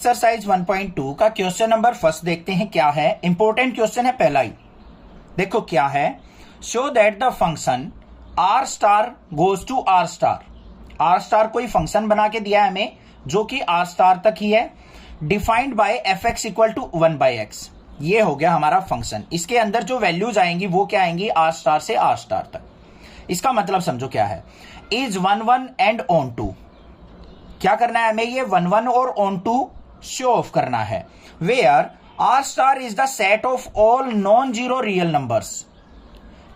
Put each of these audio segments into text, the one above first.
Exercise 1.2 का question number first देखते हैं क्या है। इंपॉर्टेंट क्वेश्चन है पहला ही। देखो क्या है, show that the function R star goes to R star. R star कोई फंक्शन बना के दिया है हमें जो कि आर स्टार तक ही है, defined by F X equal to 1/x। ये हो गया हमारा फंक्शन। इसके अंदर जो वैल्यूज आएंगी वो क्या आएंगी, आर स्टार से आर स्टार तक। इसका मतलब समझो क्या है, इज 1 एंड ऑन टू। क्या करना है हमें, ये 1 और ऑन टू शो ऑफ करना है। Where R star is the set of all non zero real numbers.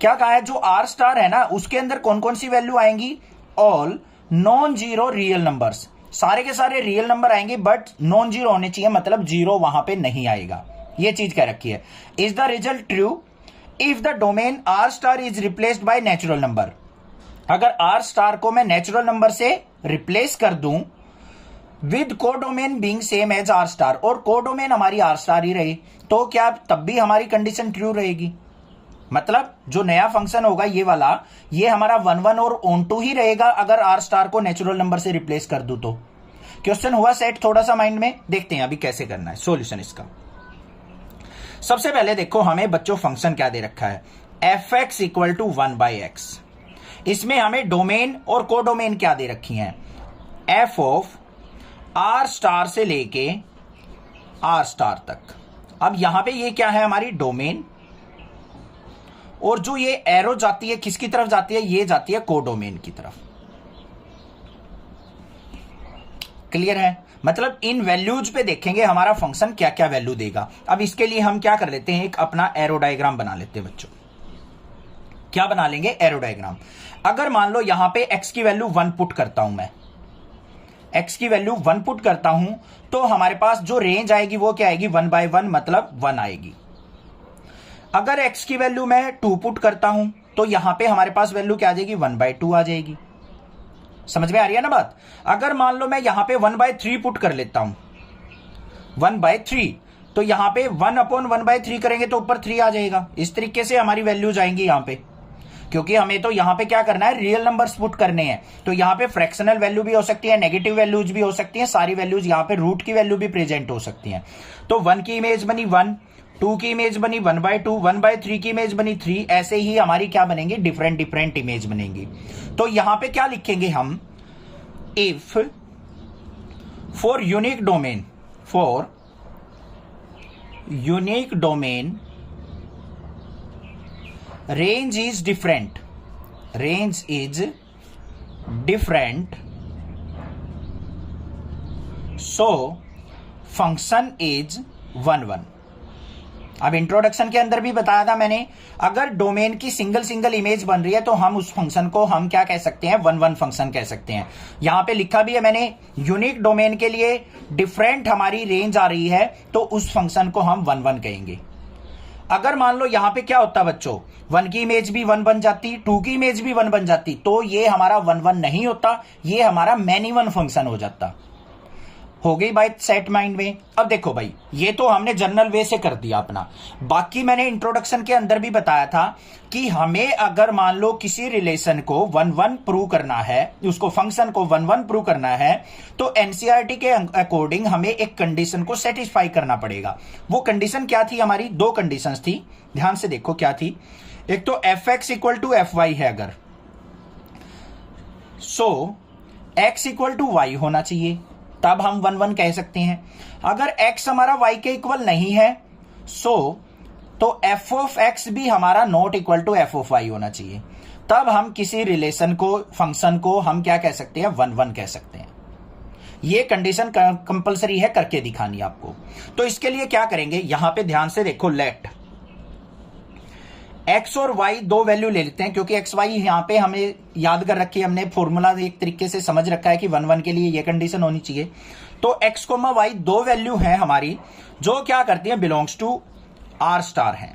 क्या कहा है, जो आर स्टार है ना उसके अंदर कौन कौन सी वैल्यू आएंगी, all non zero real numbers. सारे के सारे रियल नंबर आएंगे बट नॉन जीरो होने चाहिए, मतलब जीरो वहां पे नहीं आएगा। ये चीज कह रखी है। Is the result true if the domain R star is replaced by natural number. अगर आर स्टार को मैं नेचुरल नंबर से रिप्लेस कर दूं with codomain being same as R star, और कोडोमेन हमारी आर स्टार ही रही, तो क्या तब भी हमारी कंडीशन ट्रू रहेगी। मतलब जो नया फंक्शन होगा ये वाला, ये हमारा 1 और ऑन टू ही रहेगा अगर आर स्टार को नेचुरल नंबर से रिप्लेस कर दूं तो। क्वेश्चन हुआ सेट थोड़ा सा माइंड में। देखते हैं अभी कैसे करना है सॉल्यूशन इसका। सबसे पहले देखो हमें बच्चों फंक्शन क्या दे रखा है, F X equal to 1/x। इसमें हमें डोमेन और कोडोमेन क्या दे रखी हैं, एफ ऑफ आर स्टार से लेके आर स्टार तक। अब यहां पे ये क्या है, हमारी डोमेन, और जो ये एरो जाती है किसकी तरफ जाती है, ये जाती है कोडोमेन की तरफ। क्लियर है, मतलब इन वैल्यूज पे देखेंगे हमारा फंक्शन क्या क्या वैल्यू देगा। अब इसके लिए हम क्या कर लेते हैं, एक अपना एरो डायग्राम बना लेते हैं बच्चों। क्या बना लेंगे, एरो डायग्राम। अगर मान लो यहां पे x की वैल्यू 1 पुट करता हूं मैं, x की वैल्यू 1 पुट करता हूं तो हमारे पास जो रेंज आएगी वो क्या आएगी, 1/1 मतलब 1 आएगी। अगर x की वैल्यू मैं 2 पुट करता हूं तो यहां पे हमारे पास वैल्यू क्या आ जाएगी, 1/2 आ जाएगी। समझ में आ रही है ना बात। अगर मान लो मैं यहां पे 1/3 पुट कर लेता हूं, 1/3, तो यहां पे 1/1/3 करेंगे तो ऊपर 3 आ जाएगा। इस तरीके से हमारी वैल्यूज आएंगी यहां पे, क्योंकि हमें तो यहां पे क्या करना है, रियल नंबर्स पुट करने हैं। तो यहां पे फ्रैक्शनल वैल्यू भी हो सकती है, नेगेटिव वैल्यूज भी हो सकती हैं, सारी वैल्यूज यहां पे रूट की वैल्यू भी प्रेजेंट हो सकती हैं। तो 1 की इमेज बनी 1, 2 की इमेज बनी 1/2, 1/3 की इमेज बनी 3। ऐसे ही हमारी क्या बनेंगी, डिफरेंट डिफरेंट इमेज बनेंगी। तो यहां पे क्या लिखेंगे हम, if for unique domain, for unique domain range is different, range is different, so function is 1 अब इंट्रोडक्शन के अंदर भी बताया था मैंने, अगर डोमेन की सिंगल सिंगल इमेज बन रही है तो हम उस फंक्शन को हम क्या कह सकते हैं, 1 फंक्शन कह सकते हैं। यहां पे लिखा भी है मैंने, यूनिक डोमेन के लिए डिफरेंट हमारी रेंज आ रही है तो उस फंक्शन को हम 1 कहेंगे। अगर मान लो यहां पे क्या होता बच्चों, 1 की इमेज भी 1 बन जाती, 2 की इमेज भी 1 बन जाती, तो ये हमारा 1 नहीं होता, ये हमारा मैनी 1 फंक्शन हो जाता। हो गई बात सेट माइंड में। अब देखो भाई, ये तो हमने जनरल वे से कर दिया अपना। बाकी मैंने इंट्रोडक्शन के अंदर भी बताया था कि हमें अगर मान लो किसी रिलेशन को 1 प्रूव करना है, उसको फंक्शन को 1 प्रूव करना है, तो एनसीईआरटी के अकॉर्डिंग हमें एक कंडीशन को सेटिस्फाई करना पड़ेगा। वो कंडीशन क्या थी, हमारी 2 कंडीशंस थी, ध्यान से देखो क्या थी। एक तो F X equal to F Y है, अगर so X equal to Y होना चाहिए, तब हम 1 कह सकते हैं। अगर x हमारा y के इक्वल नहीं है तो f ऑफ x भी हमारा not equal to f of y होना चाहिए, तब हम किसी रिलेशन को, फंक्शन को हम क्या कह सकते हैं, 1 कह सकते हैं। ये कंडीशन कंपलसरी है, करके दिखानी आपको। तो इसके लिए क्या करेंगे, यहां पे ध्यान से देखो, लेट x और y 2 वैल्यू ले लेते हैं, क्योंकि x y यहां पे हमें याद कर रखी है, हमने फॉर्मूला एक तरीके से समझ रखा है कि 1 के लिए ये कंडीशन होनी चाहिए। तो x, y 2 वैल्यू हैं हमारी, जो क्या करती है, बिलोंग्स टू आर स्टार है।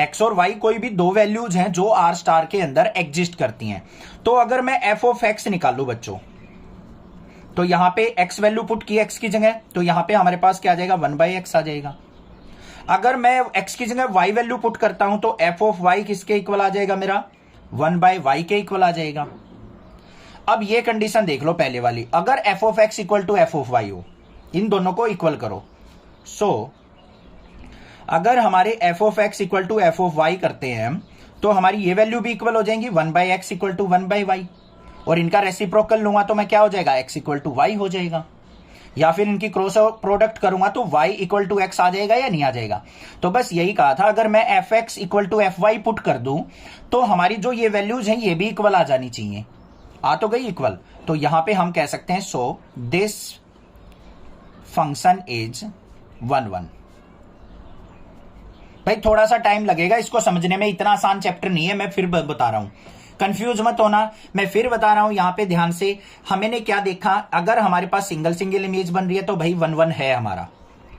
x और y कोई भी 2 वैल्यूज हैं जो आर स्टार के अंदर एग्जिस्ट करती हैं। तो अगर मैं f ऑफ x निकालू बच्चों, तो यहां पे x वैल्यू पुट की x की जगह, तो यहां पे हमारे पास क्या आ जाएगा, 1/x आ जाएगा। अगर मैं x की जगह y वैल्यू पुट करता हूं तो f ऑफ y किसके इक्वल आ जाएगा, मेरा 1/y के इक्वल आ जाएगा। अब ये कंडीशन देख लो पहले वाली, अगर f of x equal to f of y हो इन दोनों को इक्वल करो। सो अगर हमारे F of X equal to F of Y करते हैं हम, तो हमारी ये वैल्यू भी इक्वल हो जाएंगी 1/x इक्वल टू 1/y, और इनका रेसिप्रोकल लूंगा तो मैं क्या हो जाएगा, x इक्वल टू वाई हो जाएगा। या फिर इनकी क्रॉस प्रोडक्ट करूंगा तो y इक्वल टू एक्स आ जाएगा या नहीं आ जाएगा। तो बस यही कहा था, अगर मैं F X equal to F Y put कर दूं तो हमारी जो ये वैल्यूज हैं ये भी इक्वल आ जानी चाहिए। आ तो गई इक्वल, तो यहां पे हम कह सकते हैं सो दिस फंक्शन इज 1 भाई थोड़ा सा टाइम लगेगा इसको समझने में, इतना आसान चैप्टर नहीं है, मैं फिर बता रहा हूं, कंफ्यूज मत होना, मैं फिर बता रहा हूं यहां पे ध्यान से। हमने क्या देखा, अगर हमारे पास सिंगल इमेज बन रही है तो भाई 1 है हमारा,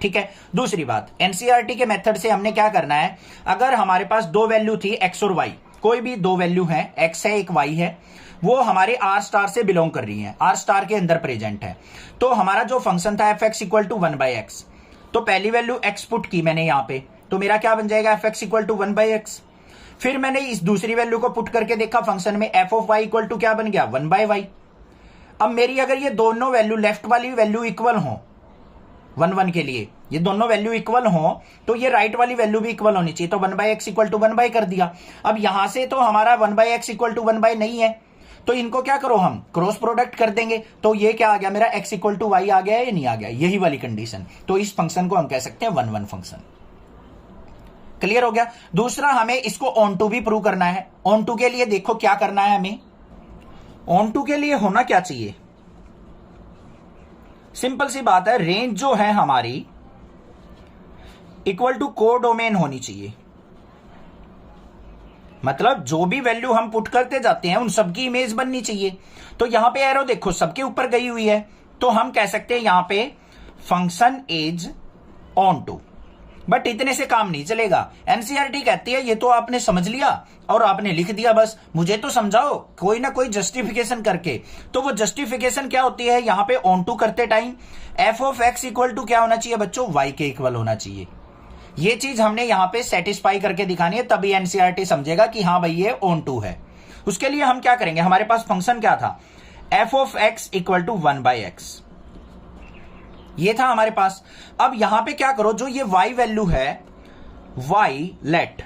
ठीक है। दूसरी बात, एनसीईआरटी के मेथड से हमने क्या करना है, अगर हमारे पास दो वैल्यू थी एक्स और वाई, कोई भी दो वैल्यू है, एक्स है एक वाई है, वो हमारे आर स्टार से बिलोंग कर रही है, आर स्टार के अंदर प्रेजेंट है, तो हमारा जो फंक्शन था F X equal to 1/x, तो पहली वैल्यू एक्स पुट की मैंने यहां पे, तो मेरा क्या बन जाएगा F X equal to 1/x। फिर मैंने इस दूसरी वैल्यू को पुट करके देखा फंक्शन में, F of Y equal to क्या बन गया 1/y। अब मेरी अगर ये दोनों वैल्यू लेफ्ट वाली वैल्यू इक्वल हो 1 के लिए, ये दोनों वैल्यू इक्वल हो तो ये राइट वाली वैल्यू भी इक्वल होनी चाहिए, तो 1/x इक्वल टू 1 कर दिया। अब यहां से तो हमारा 1/x इक्वल टू 1 नहीं है, तो इनको क्या करो हम क्रॉस प्रोडक्ट कर देंगे, तो ये क्या आ गया मेरा x इक्वल टू वाई आ गया या नहीं आ गया, यही वाली कंडीशन। तो इस फंक्शन को हम कह सकते हैं 1 फंक्शन। क्लियर हो गया। दूसरा, हमें इसको ऑन टू भी प्रूव करना है। ऑन टू के लिए देखो क्या करना है हमें, ऑन टू के लिए होना क्या चाहिए, सिंपल सी बात है, रेंज जो है हमारी इक्वल टू कोडोमेन होनी चाहिए, मतलब जो भी वैल्यू हम पुट करते जाते हैं उन सबकी इमेज बननी चाहिए। तो यहां पे एरो देखो सबके ऊपर गई हुई है, तो हम कह सकते हैं यहां पे function is onto. But इतने से काम नहीं चलेगा, एनसीईआरटी कहती है ये तो आपने समझ लिया और आपने लिख दिया, बस मुझे तो समझाओ कोई ना कोई जस्टिफिकेशन करके। तो वो जस्टिफिकेशन क्या होती है, यहां पे ऑन टू करते टाइम F of X equal to क्या होना चाहिए बच्चों, वाई के इक्वल होना चाहिए। ये चीज हमने यहां पे सेटिस्फाई करके दिखानी है, तभी एनसीईआरटी समझेगा कि हाँ भाई ये ऑन टू है। उसके लिए हम क्या करेंगे, हमारे पास फंक्शन क्या था, F of X equal to 1/x, ये था हमारे पास। अब यहां पे क्या करो, जो ये y वैल्यू है, y लेट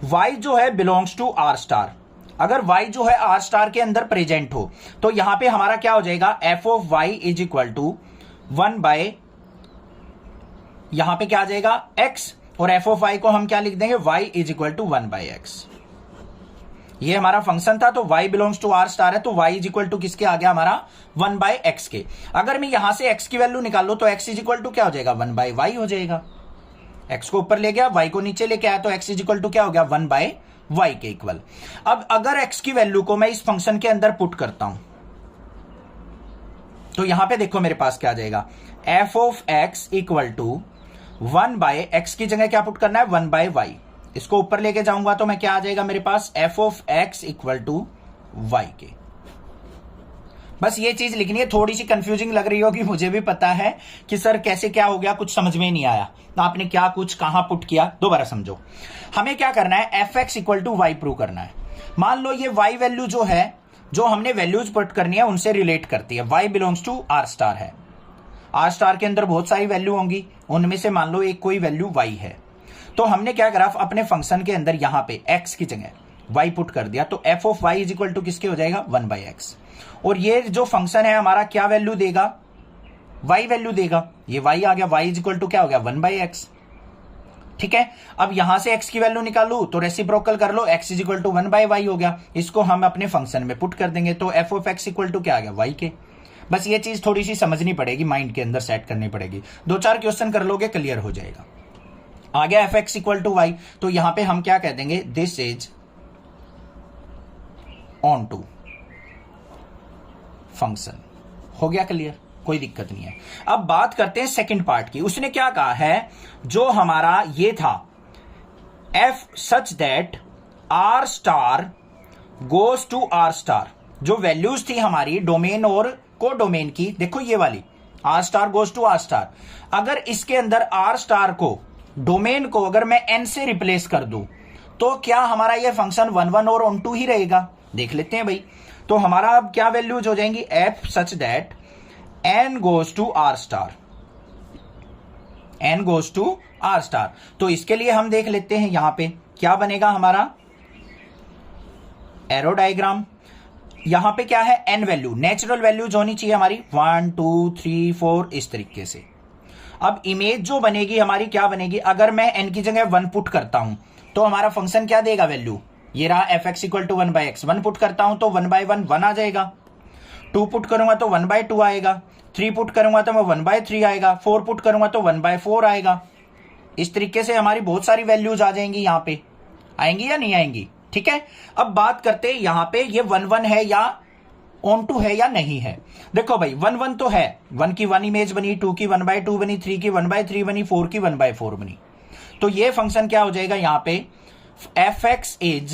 y जो है बिलोंग्स टू आर स्टार, अगर y जो है आर स्टार के अंदर प्रेजेंट हो तो यहां पे हमारा क्या हो जाएगा, f of y is equal to 1 यहां पे क्या आ जाएगा x, और f ऑफ y को हम क्या लिख देंगे, y is equal to 1/x। ये हमारा फंक्शन था, तो y belongs to R star है, तो y इज इक्वल टू किसके आ गया हमारा 1/x के। अगर मैं यहां से x की वैल्यू निकाल लूं तो x इज इक्वल टू क्या हो जाएगा 1/y हो जाएगा। x को ऊपर ले गया, y को नीचे लेके आया, तो x इज इक्वल टू क्या हो गया 1/y के इक्वल। अब अगर x की वैल्यू को मैं इस फंक्शन के अंदर पुट करता हूं तो यहां पे देखो मेरे पास क्या आ जाएगा, f of x equal to 1/x की जगह क्या पुट करना है 1/y, इसको ऊपर लेके जाऊंगा तो मैं क्या आ जाएगा मेरे पास f of x equal to y के। बस ये चीज लिखनी है, थोड़ी सी कंफ्यूजिंग लग रही होगी, मुझे भी पता है कि सर कैसे क्या हो गया, कुछ समझ में नहीं आया, तो आपने क्या कुछ कहां पुट किया, दोबारा समझो। हमें क्या करना है, F X equal to Y prove करना है। मान लो ये y वैल्यू जो है, जो हमने वैल्यूज पुट करनी है उनसे रिलेट करती है, y belongs to R star है, आर स्टार के अंदर बहुत सारी वैल्यू होंगी, उनमें से मान लो एक कोई वैल्यू y है, तो हमने क्या करा, अपने फंक्शन के अंदर यहां पे x की जगह y पुट कर दिया, तो f of y is equal to किसके हो जाएगा 1/x। और ये जो फंक्शन है हमारा क्या वैल्यू देगा, y वैल्यू देगा, ये y आ गया, y इज इक्वल टू क्या हो गया 1/x। ठीक है, अब यहां से x की वैल्यू निकालू तो रेसिप्रोकल कर लो, x is equal to 1/y हो गया, इसको हम अपने फंक्शन में पुट कर देंगे, तो f of x equal to क्या आ गया y के। बस ये चीज थोड़ी सी समझनी पड़ेगी, माइंड के अंदर सेट करनी पड़ेगी, 2-4 क्वेश्चन कर लोगे क्लियर हो जाएगा। आ गया F X equal to Y, तो यहां पे हम क्या कह देंगे, this is onto function. हो गया क्लियर, कोई दिक्कत नहीं है। अब बात करते हैं सेकंड पार्ट की। उसने क्या कहा है, जो हमारा ये था F such that R star goes to R star, जो वैल्यूज थी हमारी डोमेन और को डोमेन की, देखो ये वाली R star goes to R star, अगर इसके अंदर आर स्टार को डोमेन को अगर मैं n से रिप्लेस कर दूं तो क्या हमारा ये फंक्शन 1 और ऑन टू ही रहेगा, देख लेते हैं भाई। तो हमारा अब क्या वैल्यूज हो जाएंगी, f such that n goes to r star, n goes to r star। तो इसके लिए हम देख लेते हैं यहां पे क्या बनेगा हमारा एरो डायग्राम। यहां पे क्या है n वैल्यू, नेचुरल वैल्यूज होनी चाहिए हमारी 1 2 3 4 इस तरीके से। अब इमेज जो बनेगी हमारी क्या बनेगी, अगर मैं n की जगह 1 पुट करता हूं तो हमारा फंक्शन क्या देगा वैल्यू, ये रहा fx equal to 1/x। 1 put करता हूं तो 1/1 1 आ जाएगा, 2 पुट करूंगा तो 1/2 आएगा, 3 पुट करूंगा तो 1/3 आएगा, 4 पुट करूंगा तो 1/4 आएगा। इस तरीके से हमारी बहुत सारी वैल्यूज आ जाएंगी, यहां पे आएंगी या नहीं आएंगी, ठीक है। अब बात करते हैं यहां पे ये 1 1 है या ऑन टू है या नहीं है। देखो भाई 1 1 तो है, 1 की 1 इमेज बनी, 2 की 1/2 बनी, 3 की 1/3 बनी, 4 की 1/4 बनी। तो ये फंक्शन क्या हो जाएगा यहां पे fx is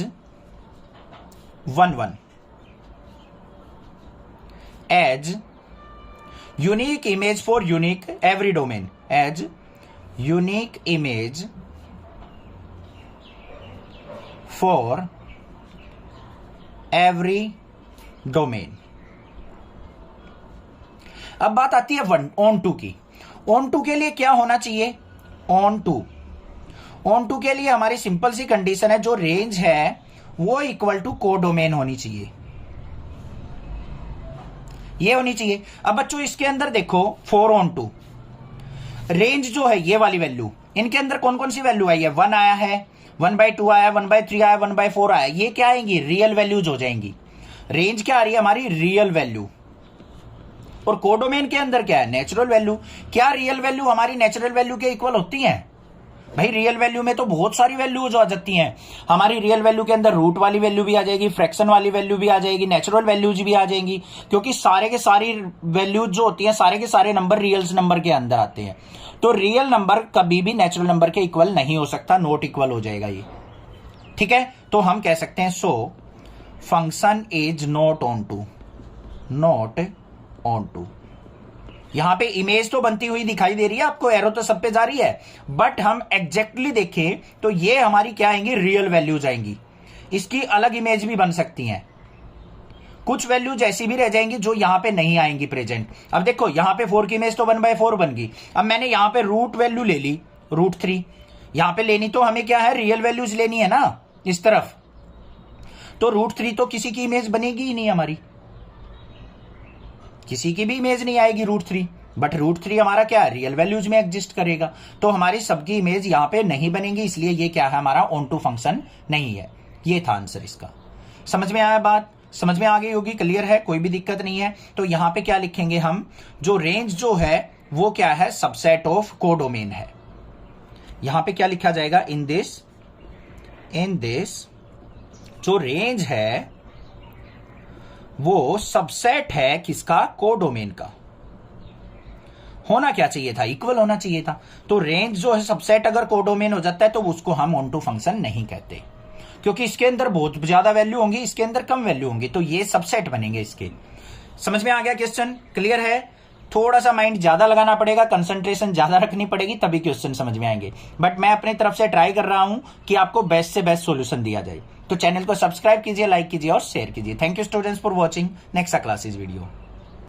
1 1 as unique image for unique every domain, as unique image for every domain. अब बात आती है ऑन टू की। ऑन टू के लिए क्या होना चाहिए, ऑन टू के लिए हमारी सिंपल सी कंडीशन है, जो रेंज है वो इक्वल टू कोडोमेन होनी चाहिए, ये होनी चाहिए। अब बच्चों इसके अंदर देखो 4 ऑन टू रेंज जो है ये वाली वैल्यू, इनके अंदर कौन कौन सी वैल्यू आई है, 1 आया है, 1/2 आया, 1/3 आया, 1/4 आया, ये क्या आएंगी रियल वैल्यूज हो जाएंगी। रेंज क्या आ रही है हमारी रियल वैल्यू, और कोडोमेन के अंदर क्या है नेचुरल वैल्यू। क्या रियल वैल्यू हमारी नेचुरल वैल्यू के इक्वल होती है भाई, रियल वैल्यू में तो बहुत सारी वैल्यूज आ जाती हैं हमारी। रियल वैल्यू के अंदर रूट वाली वैल्यू भी आ जाएगी, फ्रैक्शन वाली वैल्यू भी आ जाएगी, नेचुरल वैल्यूज भी आ जाएंगी, क्योंकि सारे के सारी वैल्यूज जो होती हैं सारे के सारे नंबर रियल नंबर के अंदर आते हैं। तो रियल नंबर कभी भी नेचुरल नंबर के इक्वल नहीं हो सकता, नॉट इक्वल हो जाएगा ये, ठीक है। तो हम कह सकते हैं so function is not onto, not onto. यहां पे इमेज तो बनती हुई दिखाई दे रही है आपको, एरो तो सब पे जा रही है, बट हम एग्जैक्टली देखें तो ये हमारी क्या आएंगी रियल वैल्यूज आएंगी। इसकी अलग इमेज भी बन सकती हैं, कुछ वैल्यूज ऐसी भी रह जाएंगी जो यहां पे नहीं आएंगी प्रेजेंट। अब देखो यहां पे 4 की इमेज तो 1/4 बन गई। अब मैंने यहां पे रूट वैल्यू ले ली, √3 यहां पे लेनी, तो हमें क्या है रियल वैल्यूज लेनी है ना इस तरफ, तो √3 तो किसी की इमेज बनेगी ही नहीं हमारी, किसी की भी इमेज नहीं आएगी √3, बट √3 हमारा क्या है रियल वैल्यूज में एग्जिस्ट करेगा, तो हमारी सबकी इमेज यहां पे नहीं बनेगी, इसलिए ये क्या है हमारा ऑन टू फंक्शन नहीं है। ये था आंसर इसका। समझ में आया बात, समझ में आ गई होगी, क्लियर है, कोई भी दिक्कत नहीं है। तो यहां पे क्या लिखेंगे हम, जो रेंज जो है वो क्या है सबसेट ऑफ कोडोमेन है। यहां पे क्या लिखा जाएगा, इन दिस जो रेंज है वो सबसेट है किसका, कोडोमेन का। होना क्या चाहिए था, इक्वल होना चाहिए था। तो रेंज जो है सबसेट अगर कोडोमेन हो जाता है तो उसको हम ऑन टू फंक्शन नहीं कहते, क्योंकि इसके अंदर बहुत ज्यादा वैल्यू होंगी, इसके अंदर कम वैल्यू होंगी, तो ये सबसेट बनेंगे इसके। समझ में आ गया क्वेश्चन, क्लियर है। थोड़ा सा माइंड ज्यादा लगाना पड़ेगा, कंसंट्रेशन ज्यादा रखनी पड़ेगी, तभी क्वेश्चन समझ में आएंगे। बट मैं अपनी तरफ से ट्राई कर रहा हूं कि आपको बेस्ट से बेस्ट सॉल्यूशन दिया जाए। तो चैनल को सब्सक्राइब कीजिए, लाइक कीजिए और शेयर कीजिए। Thank you students for watching. Next classes video.